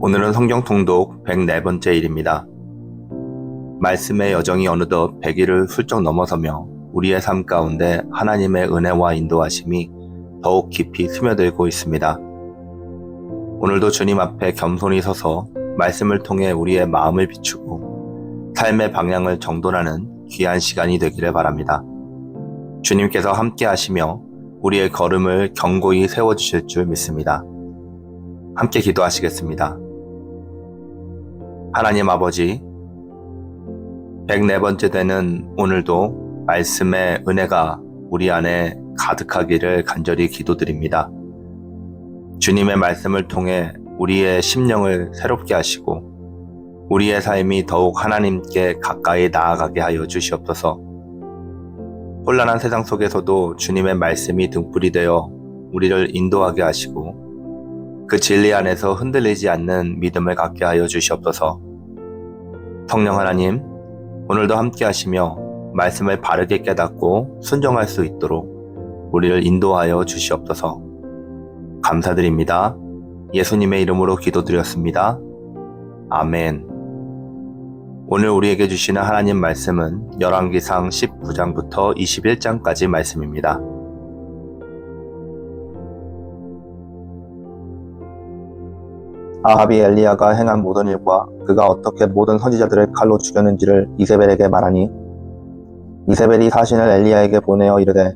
오늘은 성경 통독 104번째 일입니다. 말씀의 여정이 어느덧 100일을 훌쩍 넘어서며 우리의 삶 가운데 하나님의 은혜와 인도하심이 더욱 깊이 스며들고 있습니다. 오늘도 주님 앞에 겸손히 서서 말씀을 통해 우리의 마음을 비추고 삶의 방향을 정돈하는 귀한 시간이 되기를 바랍니다. 주님께서 함께 하시며 우리의 걸음을 견고히 세워주실 줄 믿습니다. 함께 기도하시겠습니다. 하나님 아버지, 104번째 되는 오늘도 말씀의 은혜가 우리 안에 가득하기를 간절히 기도드립니다. 주님의 말씀을 통해 우리의 심령을 새롭게 하시고 우리의 삶이 더욱 하나님께 가까이 나아가게 하여 주시옵소서. 혼란한 세상 속에서도 주님의 말씀이 등불이 되어 우리를 인도하게 하시고 그 진리 안에서 흔들리지 않는 믿음을 갖게 하여 주시옵소서. 성령 하나님, 오늘도 함께 하시며 말씀을 바르게 깨닫고 순종할 수 있도록 우리를 인도하여 주시옵소서. 감사드립니다. 예수님의 이름으로 기도드렸습니다. 아멘. 오늘 우리에게 주시는 하나님 말씀은 열왕기상 19장부터 21장까지 말씀입니다. 아합이 엘리야가 행한 모든 일과 그가 어떻게 모든 선지자들을 칼로 죽였는지를 이세벨에게 말하니, 이세벨이 사신을 엘리야에게 보내어 이르되,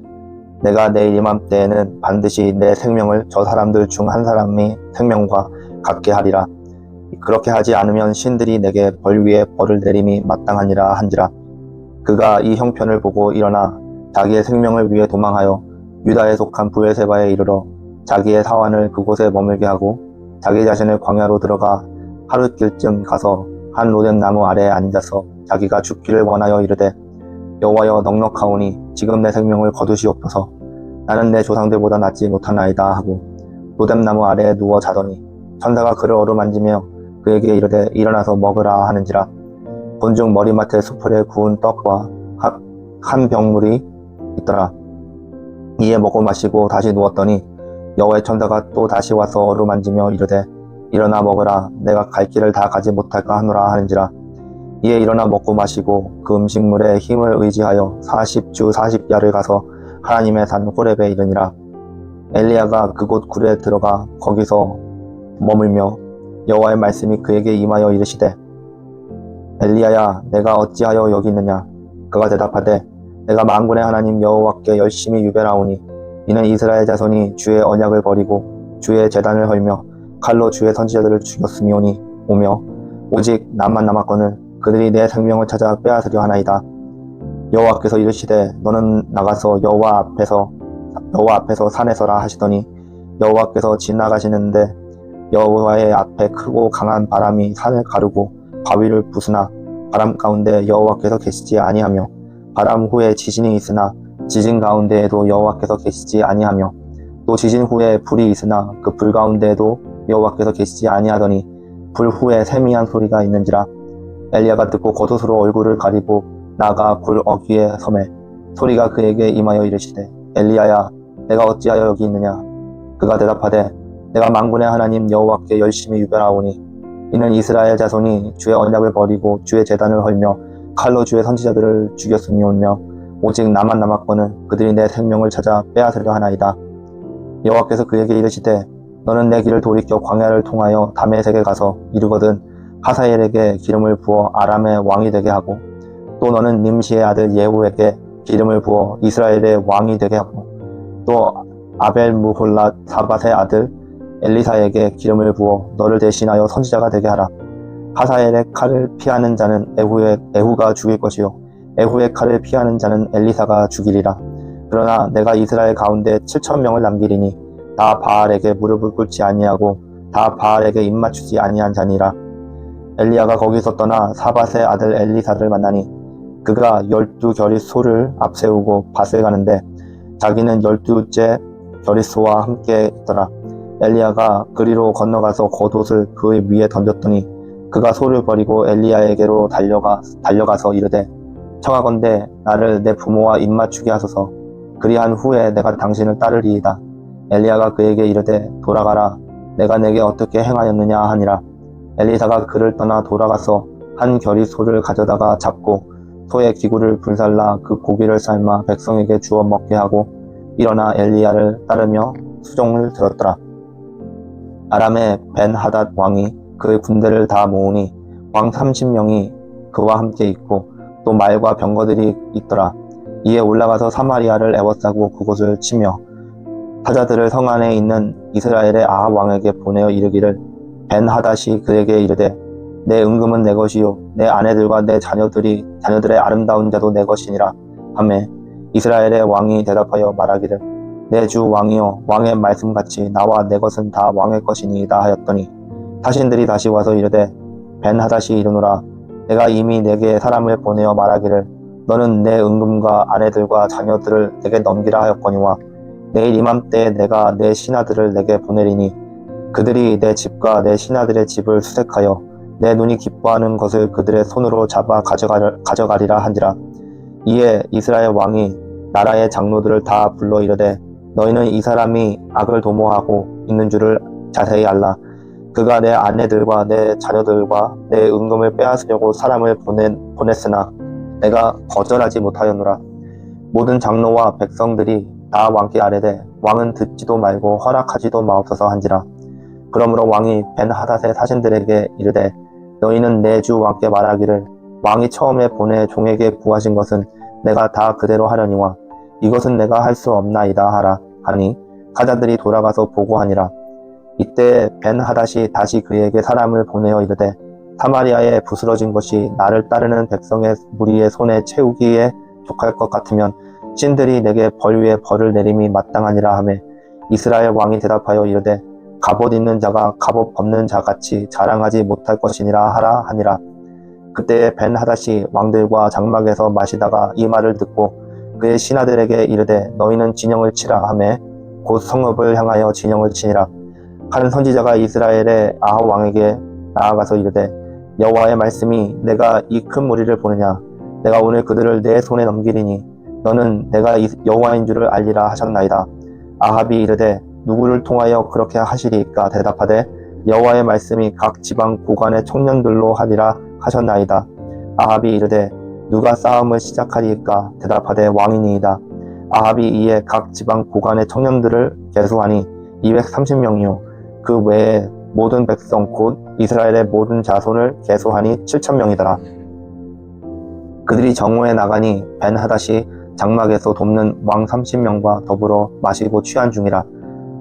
내가 내일 이맘때에는 반드시 내 생명을 저 사람들 중 한 사람의 생명과 같게 하리라. 그렇게 하지 않으면 신들이 내게 벌 위에 벌을 내림이 마땅하니라 한지라. 그가 이 형편을 보고 일어나 자기의 생명을 위해 도망하여 유다에 속한 브엘세바에 이르러 자기의 사환을 그곳에 머물게 하고 자기 자신을 광야로 들어가 하룻길쯤 가서 한 로뎀 나무 아래에 앉아서 자기가 죽기를 원하여 이르되, 여호와여, 넉넉하오니 지금 내 생명을 거두시옵소서. 나는 내 조상들보다 낫지 못하나이다 하고 로뎀 나무 아래에 누워 자더니 천사가 그를 어루만지며 그에게 이르되, 일어나서 먹으라 하는지라. 본중 머리맡에 수풀에 구운 떡과 한 병물이 있더라. 이에 먹고 마시고 다시 누웠더니 여호와의 천사가 또 다시 와서 어루만지며 이르되, 일어나 먹으라. 내가 갈 길을 다 가지 못할까 하노라 하는지라. 이에 일어나 먹고 마시고 그 음식물에 힘을 의지하여 40주 40야를 가서 하나님의 산 호렙에 이르니라. 엘리야가 그곳 굴에 들어가 거기서 머물며 여호와의 말씀이 그에게 임하여 이르시되, 엘리야야, 내가 어찌하여 여기 있느냐? 그가 대답하되, 내가 만군의 하나님 여호와께 열심히 유배하오니 이는 이스라엘 자손이 주의 언약을 버리고 주의 제단을 헐며 칼로 주의 선지자들을 죽였으니 오며 오직 나만 남았거늘 그들이 내 생명을 찾아 빼앗으려 하나이다. 여호와께서 이르시되, 너는 나가서 여호와 앞에서 산에 서라 하시더니 여호와께서 지나가시는데 여호와의 앞에 크고 강한 바람이 산을 가르고 바위를 부수나 바람 가운데 여호와께서 계시지 아니하며 바람 후에 지진이 있으나 지진 가운데에도 여호와께서 계시지 아니하며 또 지진 후에 불이 있으나 그 불 가운데에도 여호와께서 계시지 아니하더니 불 후에 세미한 소리가 있는지라. 엘리야가 듣고 겉옷으로 얼굴을 가리고 나가 굴 어귀에 서매 소리가 그에게 임하여 이르시되, 엘리야야, 내가 어찌하여 여기 있느냐? 그가 대답하되, 내가 만군의 하나님 여호와께 열심히 유배하오니 이는 이스라엘 자손이 주의 언약을 버리고 주의 제단을 헐며 칼로 주의 선지자들을 죽였으니오며 오직 나만 남았거늘 그들이 내 생명을 찾아 빼앗으려 하나이다. 여호와께서 그에게 이르시되, 너는 내 길을 돌이켜 광야를 통하여 다메섹에 가서 이르거든 하사엘에게 기름을 부어 아람의 왕이 되게 하고 또 너는 님시의 아들 예후에게 기름을 부어 이스라엘의 왕이 되게 하고 또 아벨무홀랏 사밧의 아들 엘리사에게 기름을 부어 너를 대신하여 선지자가 되게 하라. 하사엘의 칼을 피하는 자는 에후가 죽일 것이요 에후의 칼을 피하는 자는 엘리사가 죽이리라. 그러나 내가 이스라엘 가운데 7,000명을 남기리니 다 바알에게 무릎을 꿇지 아니하고 다 바알에게 입맞추지 아니한 자니라. 엘리야가 거기서 떠나 사밧의 아들 엘리사를 만나니 그가 12겨릿 소를 앞세우고 밭을 가는데 자기는 12째 겨릿 소와 함께 있더라. 엘리야가 그리로 건너가서 겉옷을 그 위에 던졌더니 그가 소를 버리고 엘리야에게로 달려가서 이르되, 청하건대 나를 내 부모와 입맞추게 하소서. 그리한 후에 내가 당신을 따르리이다. 엘리야가 그에게 이르되, 돌아가라. 내가 내게 어떻게 행하였느냐 하니라. 엘리사가 그를 떠나 돌아가서 한 겨리 소를 가져다가 잡고 소의 기구를 불살라 그 고기를 삶아 백성에게 주어 먹게 하고 일어나 엘리야를 따르며 수종을 들었더라. 아람의 벤하닷 왕이 그 군대를 다 모으니 왕 30명이 그와 함께 있고 또 말과 병거들이 있더라. 이에 올라가서 사마리아를 에워싸고 그곳을 치며 사자들을 성 안에 있는 이스라엘의 아합 왕에게 보내어 이르기를 벤하닷이 그에게 이르되 내 은금은 내 것이요 내 아내들과 내 자녀들의 아름다운 자도 내 것이니라 하매 이스라엘의 왕이 대답하여 말하기를 내 주 왕이여 왕의 말씀같이 나와 내 것은 다 왕의 것이니이다 하였더니 사신들이 다시 와서 이르되 벤하닷이 이르노라 내가 이미 내게 사람을 보내어 말하기를 너는 내 은금과 아내들과 자녀들을 내게 넘기라 하였거니와 내일 이맘때에 내가 내 신하들을 내게 보내리니 그들이 내 집과 내 신하들의 집을 수색하여 내 눈이 기뻐하는 것을 그들의 손으로 잡아 가져가리라 한지라. 이에 이스라엘 왕이 나라의 장로들을 다 불러 이르되 너희는 이 사람이 악을 도모하고 있는 줄을 자세히 알라. 그가 내 아내들과 내 자녀들과 내 은금을 빼앗으려고 사람을 보냈으나 내가 거절하지 못하였노라. 모든 장로와 백성들이 다 왕께 아뢰되 왕은 듣지도 말고 허락하지도 마옵소서 한지라. 그러므로 왕이 벤하닷의 사신들에게 이르되 너희는 내 주 왕께 말하기를 왕이 처음에 보내 종에게 구하신 것은 내가 다 그대로 하려니와 이것은 내가 할 수 없나이다 하라 하니 사자들이 돌아가서 보고하니라. 이때 벤하닷이 다시 그에게 사람을 보내어 이르되 사마리아에 부스러진 것이 나를 따르는 백성의 무리의 손에 채우기에 족할 것 같으면 신들이 내게 벌 위에 벌을 내림이 마땅하니라 하매 이스라엘 왕이 대답하여 이르되 갑옷 있는 자가 갑옷 벗는 자같이 자랑하지 못할 것이니라 하라 하니라. 그때 벤하닷이 왕들과 장막에서 마시다가 이 말을 듣고 그의 신하들에게 이르되 너희는 진영을 치라 하매 곧 성읍을 향하여 진영을 치니라. 한 선지자가 이스라엘의 아합 왕에게 나아가서 이르되 여호와의 말씀이 내가 이 큰 무리를 보느냐 내가 오늘 그들을 내 손에 넘기리니 너는 내가 여호와인 줄을 알리라 하셨나이다. 아합이 이르되 누구를 통하여 그렇게 하시리이까 대답하되 여호와의 말씀이 각 지방 고관의 청년들로 하리라 하셨나이다. 아합이 이르되 누가 싸움을 시작하리이까 대답하되 왕이니이다. 아합이 이에 각 지방 고관의 청년들을 계수하니 230명이요 그 외에 모든 백성 곧 이스라엘의 모든 자손을 계수하니 7,000명이더라. 그들이 정오에 나가니 벤하닷이 장막에서 돕는 왕 30명과 더불어 마시고 취한 중이라.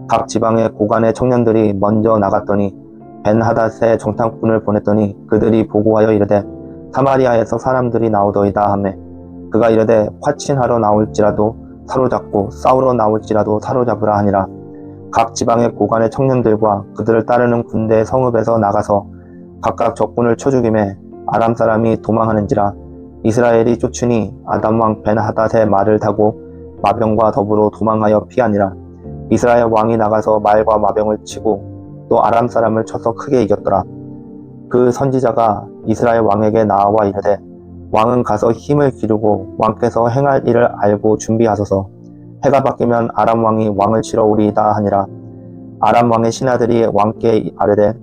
각 지방의 고관의 청년들이 먼저 나갔더니 벤하닷의 정탐꾼을 보냈더니 그들이 보고하여 이르되 사마리아에서 사람들이 나오더이다 하매 그가 이르되 화친하러 나올지라도 사로잡고 싸우러 나올지라도 사로잡으라 하니라. 각 지방의 고관의 청년들과 그들을 따르는 군대의 성읍에서 나가서 각각 적군을 쳐 죽이매 아람 사람이 도망하는지라. 이스라엘이 쫓으니 아담 왕 벤하닷의 말을 타고 마병과 더불어 도망하여 피하니라. 이스라엘 왕이 나가서 말과 마병을 치고 또 아람 사람을 쳐서 크게 이겼더라. 그 선지자가 이스라엘 왕에게 나와 이르되 왕은 가서 힘을 기르고 왕께서 행할 일을 알고 준비하소서. 해가 바뀌면 아람 왕이 왕을 치러 오리이다 하니라. 아람 왕의 신하들이 왕께 아뢰되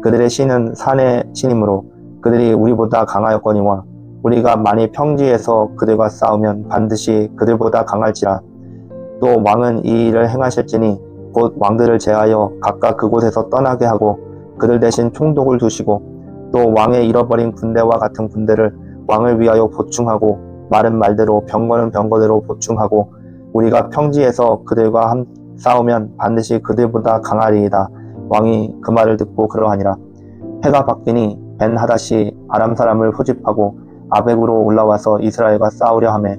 그들의 신은 산의 신이므로 그들이 우리보다 강하였거니와 우리가 만일 평지에서 그들과 싸우면 반드시 그들보다 강할지라. 또 왕은 이 일을 행하실지니 곧 왕들을 제하여 각각 그곳에서 떠나게 하고 그들 대신 총독을 두시고 또 왕의 잃어버린 군대와 같은 군대를 왕을 위하여 보충하고 말은 말대로 병거는 병거대로 보충하고 우리가 평지에서 그들과 싸우면 반드시 그들보다 강하리이다. 왕이 그 말을 듣고 그러하니라. 해가 바뀌니 벤하닷이 아람 사람을 소집하고 아벡으로 올라와서 이스라엘과 싸우려 하매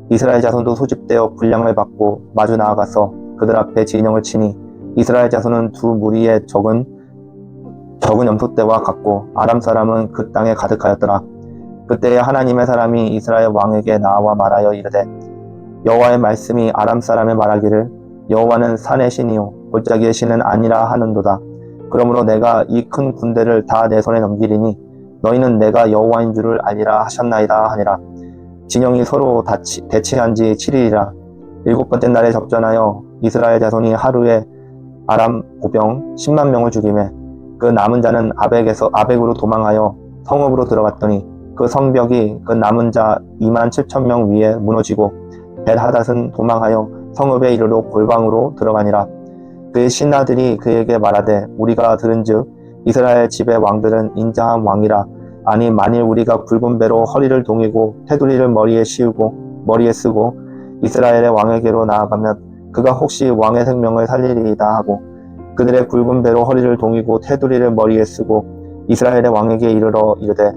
이스라엘 자손도 소집되어 분량을 받고 마주 나아가서 그들 앞에 진영을 치니 이스라엘 자손은 두 무리의 적은 염소떼와 같고 아람 사람은 그 땅에 가득하였더라. 그때에 하나님의 사람이 이스라엘 왕에게 나와 말하여 이르되 여호와의 말씀이 아람 사람에 말하기를 여호와는 산의 신이요 골짜기의 신은 아니라 하는도다. 그러므로 내가 이 큰 군대를 다 내 손에 넘기리니 너희는 내가 여호와인 줄을 알리라 하셨나이다 하니라. 진영이 서로 대치한 지 7일이라. 7번째 날에 접전하여 이스라엘 자손이 하루에 아람 보병 10만 명을 죽이매 그 남은 자는 아벡으로 도망하여 성읍으로 들어갔더니 그 성벽이 그 남은 자 27,000명 위에 무너지고 벤하닷은 도망하여 성읍에 이르러 골방으로 들어가니라. 그의 신하들이 그에게 말하되 우리가 들은즉 이스라엘 집의 왕들은 인자한 왕이라. 아니 만일 우리가 굵은 배로 허리를 동이고 테두리를 머리에 쓰고 이스라엘의 왕에게로 나아가면 그가 혹시 왕의 생명을 살리리이다 하고 그들의 굵은 배로 허리를 동이고 테두리를 머리에 쓰고 이스라엘의 왕에게 이르러 이르되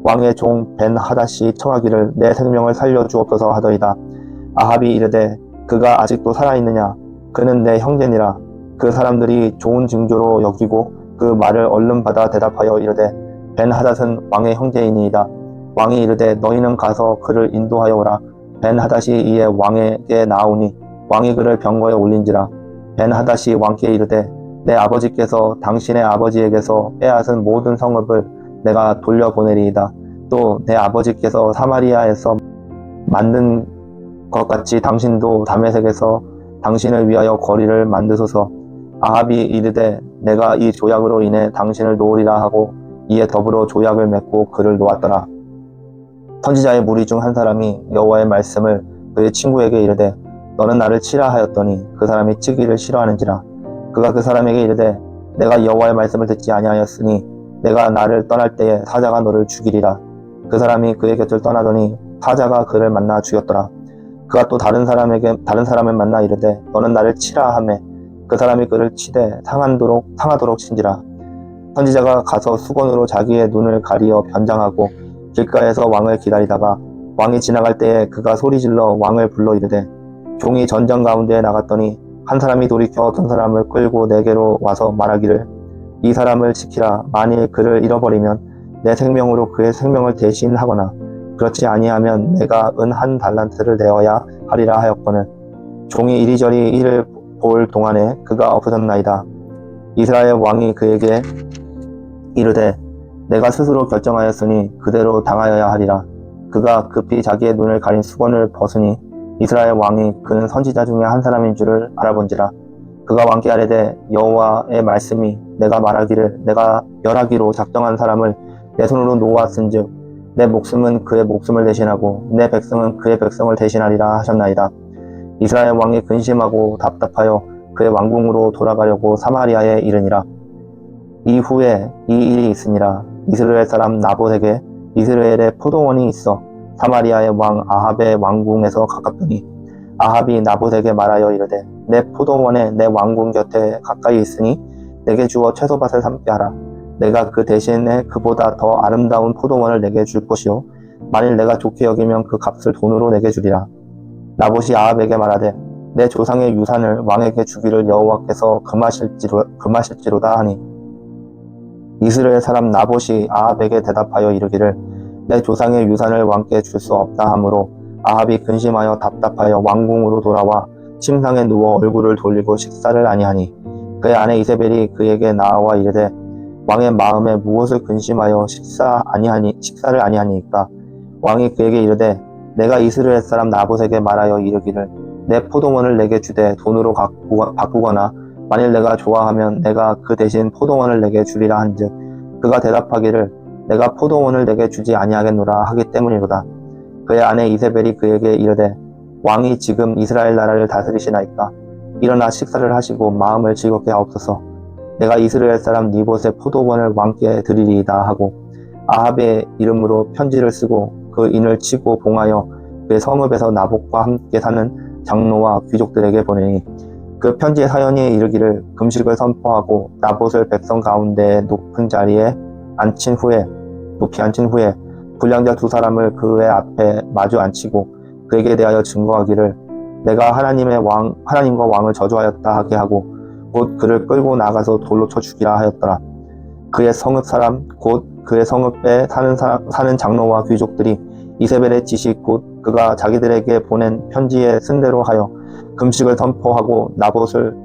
왕의 종 벤하닷이 청하기를 내 생명을 살려 주옵소서 하더이다. 아합이 이르되 그가 아직도 살아있느냐? 그는 내 형제니라. 그 사람들이 좋은 징조로 여기고 그 말을 얼른 받아 대답하여 이르되 벤하닷은 왕의 형제이니이다. 왕이 이르되 너희는 가서 그를 인도하여 오라. 벤하닷이 이에 왕에게 나아오니 왕이 그를 병거에 올린지라. 벤하닷이 왕께 이르되 내 아버지께서 당신의 아버지에게서 빼앗은 모든 성읍을 내가 돌려보내리이다. 또 내 아버지께서 사마리아에서 만든 것 같이 당신도 다메섹에서 당신을 위하여 거리를 만드소서. 아합이 이르되 내가 이 조약으로 인해 당신을 놓으리라 하고 이에 더불어 조약을 맺고 그를 놓았더라. 선지자의 무리 중 한 사람이 여호와의 말씀을 그의 친구에게 이르되 너는 나를 치라 하였더니 그 사람이 치기를 싫어하는지라. 그가 그 사람에게 이르되 내가 여호와의 말씀을 듣지 아니하였으니 내가 나를 떠날 때에 사자가 너를 죽이리라. 그 사람이 그의 곁을 떠나더니 사자가 그를 만나 죽였더라. 그가 또 다른 사람을 만나 이르되 너는 나를 치라 하매 그 사람이 그를 치되 상하도록 친지라. 선지자가 가서 수건으로 자기의 눈을 가리어 변장하고 길가에서 왕을 기다리다가 왕이 지나갈 때에 그가 소리질러 왕을 불러 이르되 종이 전장 가운데에 나갔더니 한 사람이 돌이켜 어떤 사람을 끌고 내게로 와서 말하기를 이 사람을 지키라. 만일 그를 잃어버리면 내 생명으로 그의 생명을 대신하거나 그렇지 아니하면 내가 은 1달란트를 내어야 하리라 하였거늘 종이 이리저리 이를 볼 동안에 그가 없어졌나이다. 이스라엘 왕이 그에게 이르되 내가 스스로 결정하였으니 그대로 당하여야 하리라. 그가 급히 자기의 눈을 가린 수건을 벗으니 이스라엘 왕이 그는 선지자 중에 한 사람인 줄을 알아본지라. 그가 왕께 아뢰되 여호와의 말씀이 내가 말하기를 내가 멸하기로 작정한 사람을 내 손으로 놓았은즉 내 목숨은 그의 목숨을 대신하고 내 백성은 그의 백성을 대신하리라 하셨나이다. 이스라엘 왕이 근심하고 답답하여 그의 왕궁으로 돌아가려고 사마리아에 이르니라. 이후에 이 일이 있으니라. 이스라엘 사람 나봇에게 이스라엘의 포도원이 있어 사마리아의 왕 아합의 왕궁에서 가깝더니 아합이 나봇에게 말하여 이르되 내 포도원에 내 왕궁 곁에 가까이 있으니 내게 주어 채소밭을 삼게 하라. 내가 그 대신에 그보다 더 아름다운 포도원을 내게 줄 것이요 만일 내가 좋게 여기면 그 값을 돈으로 내게 주리라. 나봇이 아합에게 말하되 내 조상의 유산을 왕에게 주기를 여호와께서 금하실지로다 하니 이스라엘 사람 나봇이 아합에게 대답하여 이르기를 내 조상의 유산을 왕께 줄 수 없다 하므로 아합이 근심하여 답답하여 왕궁으로 돌아와 침상에 누워 얼굴을 돌리고 식사를 아니하니 그의 아내 이세벨이 그에게 나와 이르되 왕의 마음에 무엇을 근심하여 식사를 아니하니까. 왕이 그에게 이르되 내가 이스라엘 사람 나봇에게 말하여 이르기를 내 포도원을 내게 주되 돈으로 바꾸거나 만일 내가 좋아하면 내가 그 대신 포도원을 내게 주리라 한즉 그가 대답하기를 내가 포도원을 내게 주지 아니하겠노라 하기 때문이로다. 그의 아내 이세벨이 그에게 이르되 왕이 지금 이스라엘 나라를 다스리시나이까. 일어나 식사를 하시고 마음을 즐겁게 하옵소서. 내가 이스라엘 사람 니봇의 포도원을 왕께 드리리이다 하고 아합의 이름으로 편지를 쓰고 그 인을 치고 봉하여 그의 성읍에서 나봇과 함께 사는 장로와 귀족들에게 보내니 그 편지의 사연이 이르기를 금식을 선포하고 나봇을 백성 가운데 높이 앉힌 후에 불량자 2사람을 그의 앞에 마주 앉히고 그에게 대하여 증거하기를 내가 하나님과 왕을 저주하였다 하게 하고 곧 그를 끌고 나가서 돌로 쳐 죽이라 하였더라. 그의 성읍 사람 곧 그의 성읍에 사는 장로와 귀족들이 이세벨의 지식 곧 그가 자기들에게 보낸 편지에 쓴 대로 하여 금식을 선포하고 나봇을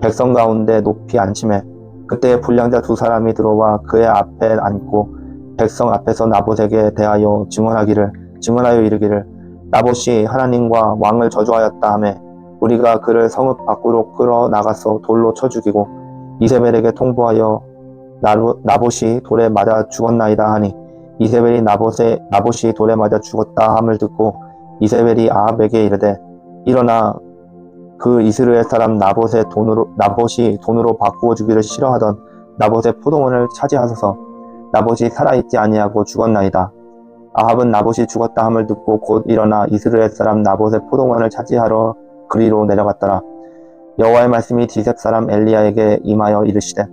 백성 가운데 높이 앉히매 그때 불량자 2사람이 들어와 그의 앞에 앉고 백성 앞에서 나봇에게 대하여 증언하여 이르기를 나봇이 하나님과 왕을 저주하였다 하매 우리가 그를 성읍 밖으로 끌어 나가서 돌로 쳐 죽이고 이세벨에게 통보하여 나봇이 돌에 맞아 죽었나이다 하니 이세벨이 나봇이 돌에 맞아 죽었다 함을 듣고 이세벨이 아합에게 이르되 일어나 그 이스라엘 사람 나봇이 돈으로 바꾸어 주기를 싫어하던 나봇의 포도원을 차지하소서. 나봇이 살아있지 아니하고 죽었나이다. 아합은 나봇이 죽었다 함을 듣고 곧 일어나 이스라엘 사람 나봇의 포도원을 차지하러 그리로 내려갔더라. 여호와의 말씀이 디셉 사람 엘리야에게 임하여 이르시되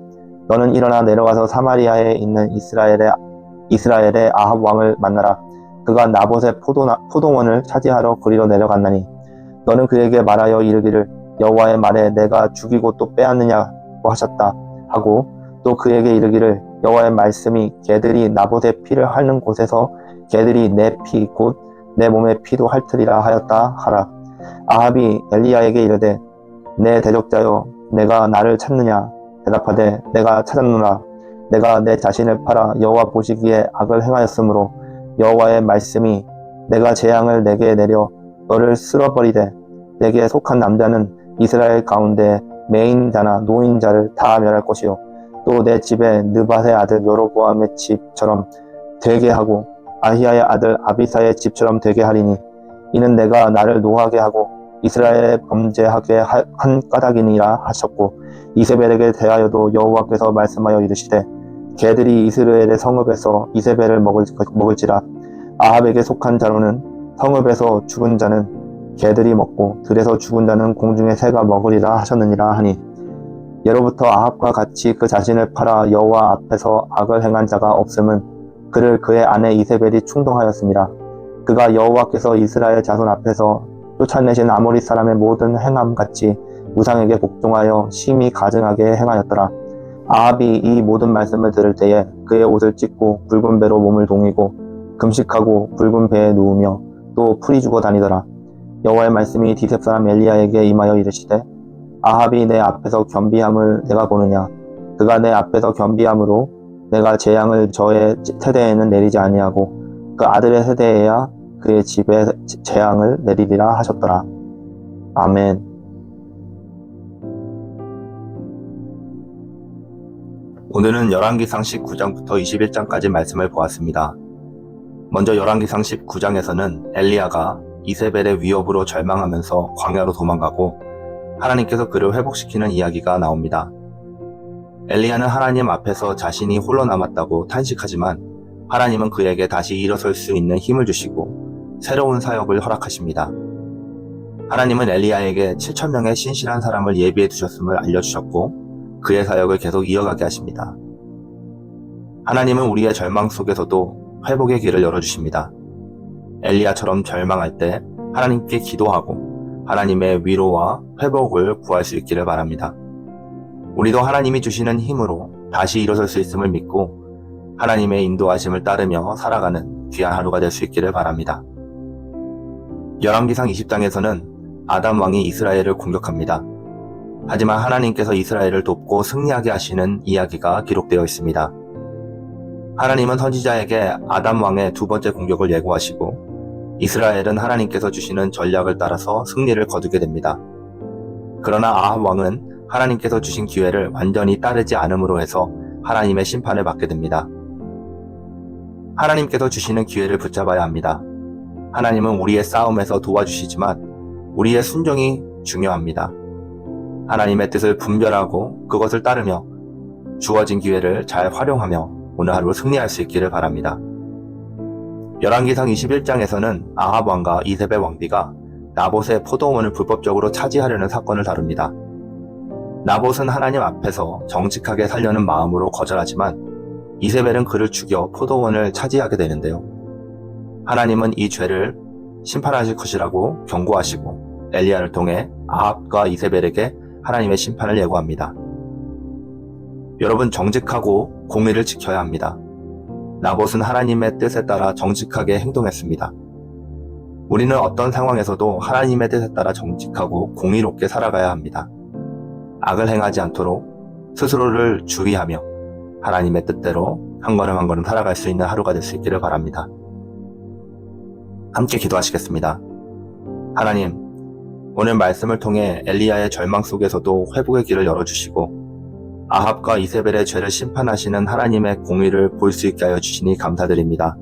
너는 일어나 내려가서 사마리아에 있는 이스라엘의 아합 왕을 만나라. 그가 나봇의 포도원을 차지하러 그리로 내려갔나니 너는 그에게 말하여 이르기를 여호와의 말에 내가 죽이고 또 빼앗느냐고 하셨다 하고 또 그에게 이르기를 여호와의 말씀이 개들이 나봇의 피를 핥는 곳에서 개들이 내 피 곧 내 몸의 피도 핥으리라 하였다 하라. 아합이 엘리야에게 이르되 내 대적자여 내가 나를 찾느냐 대답하되 내가 찾았노라. 내가 내 자신을 팔아 여호와 보시기에 악을 행하였으므로 여호와의 말씀이 내가 재앙을 내게 내려 너를 쓸어버리되 내게 속한 남자는 이스라엘 가운데 매인자나 노인자를 다 멸할 것이요 또 내 집에 느밧의 아들 여로보암의 집처럼 되게 하고 아히야의 아들 아비사의 집처럼 되게 하리니 이는 내가 나를 노하게 하고 이스라엘에 범죄하게 한 까닭이니라 하셨고 이세벨에게 대하여도 여호와께서 말씀하여 이르시되 개들이 이스라엘의 성읍에서 이세벨을 먹을지라. 아합에게 속한 자로는 성읍에서 죽은 자는 개들이 먹고 들에서 죽은 자는 공중의 새가 먹으리라 하셨느니라 하니 예로부터 아합과 같이 그 자신을 팔아 여호와 앞에서 악을 행한 자가 없음은 그를 그의 아내 이세벨이 충동하였습니다. 그가 여호와께서 이스라엘 자손 앞에서 쫓아내신 아모리 사람의 모든 행함 같이 우상에게 복종하여 심히 가증하게 행하였더라. 아합이 이 모든 말씀을 들을 때에 그의 옷을 찢고 굵은 배로 몸을 동이고 금식하고 굵은 배에 누우며 또 풀이 주고 다니더라. 여호와의 말씀이 디셉 사람 엘리야에게 임하여 이르시되 아합이 내 앞에서 겸비함을 내가 보느냐. 그가 내 앞에서 겸비함으로 내가 재앙을 저의 세대에는 내리지 아니하고 그 아들의 세대에야 그의 집에 재앙을 내리리라 하셨더라. 아멘. 오늘은 열왕기상 19장부터 21장까지 말씀을 보았습니다. 먼저 열왕기상 19장에서는 엘리야가 이세벨의 위협으로 절망하면서 광야로 도망가고 하나님께서 그를 회복시키는 이야기가 나옵니다. 엘리야는 하나님 앞에서 자신이 홀로 남았다고 탄식하지만 하나님은 그에게 다시 일어설 수 있는 힘을 주시고 새로운 사역을 허락하십니다. 하나님은 엘리야에게 7,000명의 신실한 사람을 예비해 두셨음을 알려주셨고 그의 사역을 계속 이어가게 하십니다. 하나님은 우리의 절망 속에서도 회복의 길을 열어주십니다. 엘리야처럼 절망할 때 하나님께 기도하고 하나님의 위로와 회복을 구할 수 있기를 바랍니다. 우리도 하나님이 주시는 힘으로 다시 일어설 수 있음을 믿고 하나님의 인도하심을 따르며 살아가는 귀한 하루가 될 수 있기를 바랍니다. 열왕기상 20장에서는 아담 왕이 이스라엘을 공격합니다. 하지만 하나님께서 이스라엘을 돕고 승리하게 하시는 이야기가 기록되어 있습니다. 하나님은 선지자에게 아담 왕의 두 번째 공격을 예고하시고 이스라엘은 하나님께서 주시는 전략을 따라서 승리를 거두게 됩니다. 그러나 아합 왕은 하나님께서 주신 기회를 완전히 따르지 않음으로 해서 하나님의 심판을 받게 됩니다. 하나님께서 주시는 기회를 붙잡아야 합니다. 하나님은 우리의 싸움에서 도와주시지만 우리의 순종이 중요합니다. 하나님의 뜻을 분별하고 그것을 따르며 주어진 기회를 잘 활용하며 오늘 하루 승리할 수 있기를 바랍니다. 열왕기상 21장에서는 아합 왕과 이세벨 왕비가 나봇의 포도원을 불법적으로 차지하려는 사건을 다룹니다. 나봇은 하나님 앞에서 정직하게 살려는 마음으로 거절하지만 이세벨은 그를 죽여 포도원을 차지하게 되는데요. 하나님은 이 죄를 심판하실 것이라고 경고하시고 엘리야를 통해 아합과 이세벨에게 하나님의 심판을 예고합니다. 여러분, 정직하고 공의를 지켜야 합니다. 나봇은 하나님의 뜻에 따라 정직하게 행동했습니다. 우리는 어떤 상황에서도 하나님의 뜻에 따라 정직하고 공의롭게 살아가야 합니다. 악을 행하지 않도록 스스로를 주의하며 하나님의 뜻대로 한 걸음 한 걸음 살아갈 수 있는 하루가 될 수 있기를 바랍니다. 함께 기도하시겠습니다. 하나님, 오늘 말씀을 통해 엘리야의 절망 속에서도 회복의 길을 열어주시고 아합과 이세벨의 죄를 심판하시는 하나님의 공의를 볼 수 있게 하여 주시니 감사드립니다.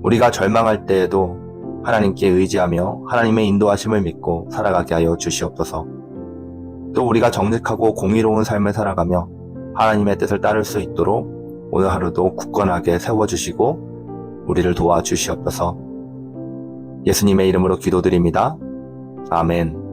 우리가 절망할 때에도 하나님께 의지하며 하나님의 인도하심을 믿고 살아가게 하여 주시옵소서. 또 우리가 정직하고 공의로운 삶을 살아가며 하나님의 뜻을 따를 수 있도록 오늘 하루도 굳건하게 세워주시고 우리를 도와주시옵소서. 예수님의 이름으로 기도드립니다. 아멘.